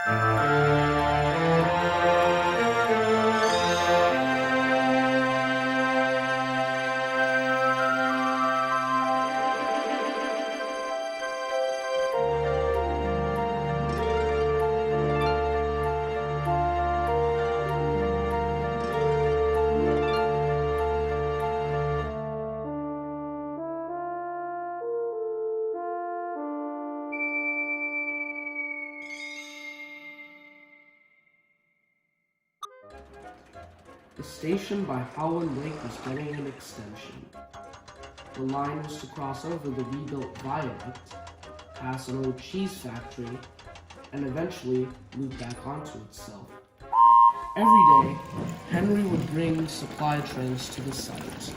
The station by Howland Lake was getting an extension. The line was to cross over the rebuilt viaduct, pass an old cheese factory, and eventually loop back onto itself. Every day, Henry would bring supply trains to the site.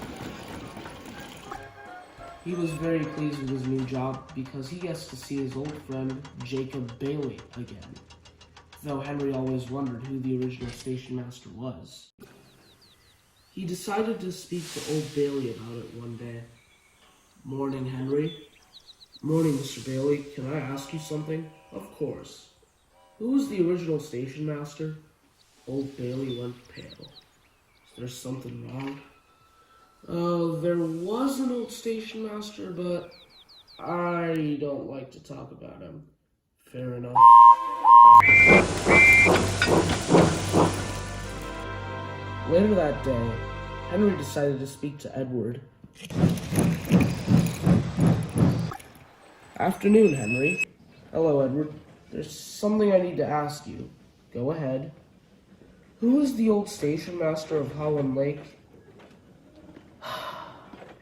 He was very pleased with his new job because he gets to see his old friend Jacob Bailey again, though Henry always wondered who the original Stationmaster was. He decided to speak to old Bailey about it one day. "Morning, Henry." "Morning, Mr. Bailey. Can I ask you something?" "Of course." "Who was the original Stationmaster?" Old Bailey went pale. "Is there something wrong?" There was an old Stationmaster, but I don't like to talk about him." "Fair enough." Later that day, Henry decided to speak to Edward. "Afternoon, Henry." "Hello, Edward. There's something I need to ask you." "Go ahead." "Who is the old Stationmaster of Howland Lake?"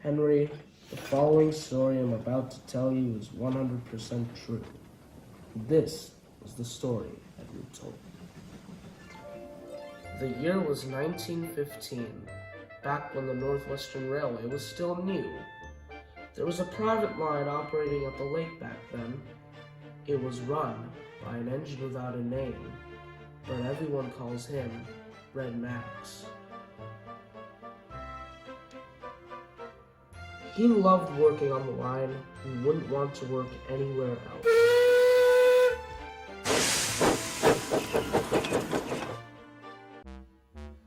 "Henry, the following story I'm about to tell you is 100% true." This was the story Edward told. The year was 1915, back when the Northwestern Railway was still new. There was a private line operating at the lake back then. It was run by an engine without a name, but everyone calls him Red Max. He loved working on the line and wouldn't want to work anywhere else.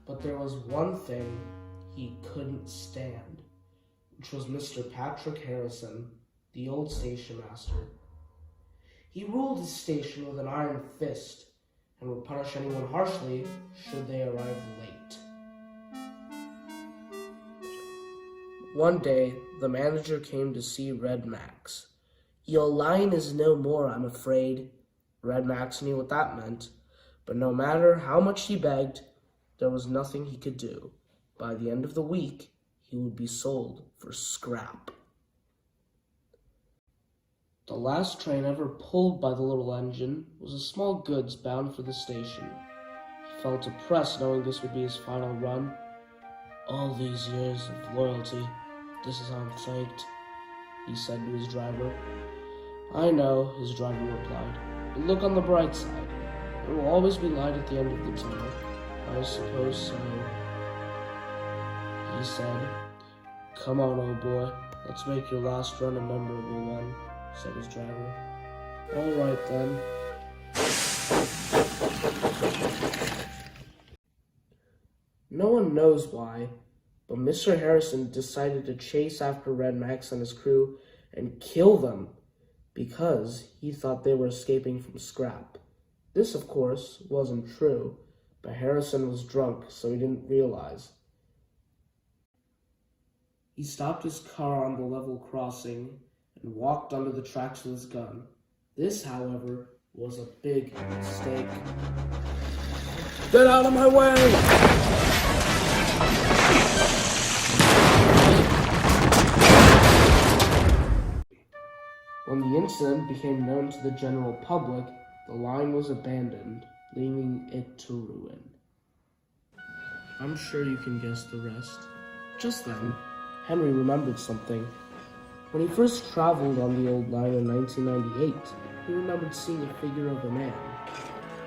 But there was one thing he couldn't stand, which was Mr. Patrick Harrison, the old Stationmaster. He ruled his station with an iron fist and would punish anyone harshly should they arrive late. One day, the manager came to see Red Max. "Your line is no more, I'm afraid." Red Max knew what that meant, but no matter how much he begged, there was nothing he could do. By the end of the week, he would be sold for scrap. The last train ever pulled by the little engine was a small goods bound for the station. He felt depressed knowing this would be his final run. "All these years of loyalty, this is unthanked," he said to his driver. "I know," his driver replied, "but look on the bright side. There will always be light at the end of the tunnel." "I suppose so," he said. "Come on, old boy, let's make your last run a memorable one," said his driver. "All right, then." No one knows why, but Mr. Harrison decided to chase after Red Max and his crew and kill them because he thought they were escaping from scrap. This, of course, wasn't true, but Harrison was drunk, so he didn't realize. He stopped his car on the level crossing and walked under the tracks with his gun. This, however, was a big mistake. "Get out of my way!" When the incident became known to the general public, the line was abandoned, leaving it to ruin. I'm sure you can guess the rest. Just then, Henry remembered something. When he first traveled on the old line in 1998, he remembered seeing a figure of a man.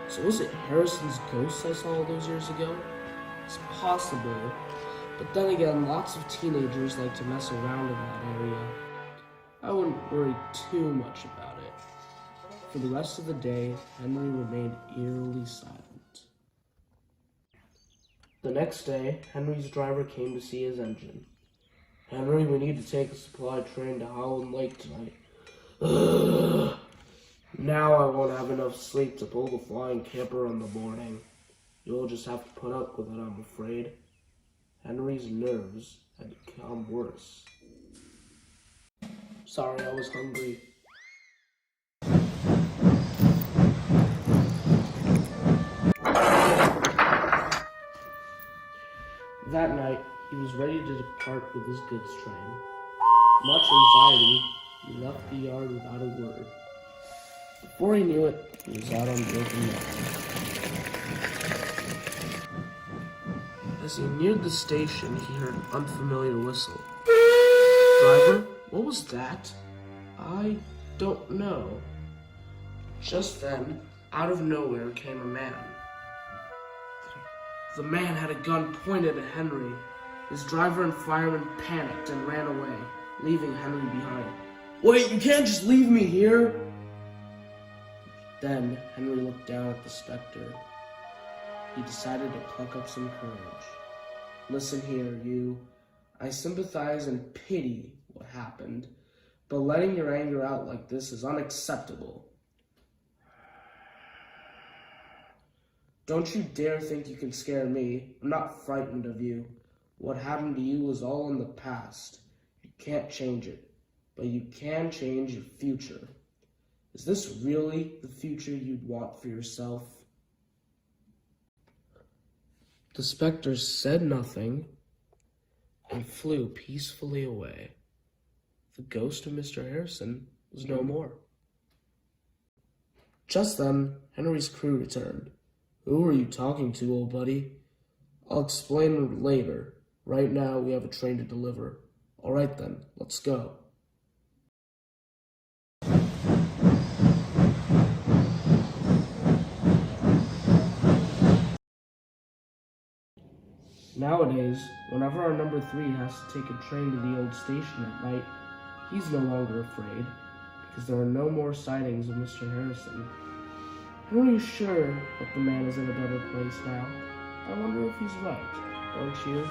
So was it Harrison's ghost I saw all those years ago? It's possible, but then again, lots of teenagers like to mess around in that area. I wouldn't worry too much about it. For the rest of the day, Henry remained eerily silent. The next day, Henry's driver came to see his engine. "Henry, we need to take a supply train to Howland Lake tonight." Ugh. Now I won't have enough sleep to pull the flying camper in the morning. You'll just have to put up with it, I'm afraid. Henry's nerves had become worse. Sorry, I was hungry. That night, he was ready to depart with his goods train. Much anxiety, he left the yard without a word. Before he knew it, he was out on the open mountain. As he neared the station, he heard an unfamiliar whistle. "Driver, what was that?" "I don't know." Just then, out of nowhere came a man. The man had a gun pointed at Henry. His driver and fireman panicked and ran away, leaving Henry behind. "Wait, you can't just leave me here!" Then Henry looked down at the spectre. He decided to pluck up some courage. "Listen here, you. I sympathize and pity what happened, but letting your anger out like this is unacceptable. Don't you dare think you can scare me. I'm not frightened of you. What happened to you was all in the past. You can't change it, but you can change your future. Is this really the future you'd want for yourself?" The spectre said nothing and flew peacefully away. The ghost of Mr. Harrison was no more. Just then, Henry's crew returned. "Who are you talking to, old buddy?" "I'll explain later. Right now, we have a train to deliver." "All right then, let's go." Nowadays, whenever our number 3 has to take a train to the old station at night, he's no longer afraid, because there are no more sightings of Mr. Harrison. Henry's sure that the man is in a better place now. I wonder if he's right, don't you?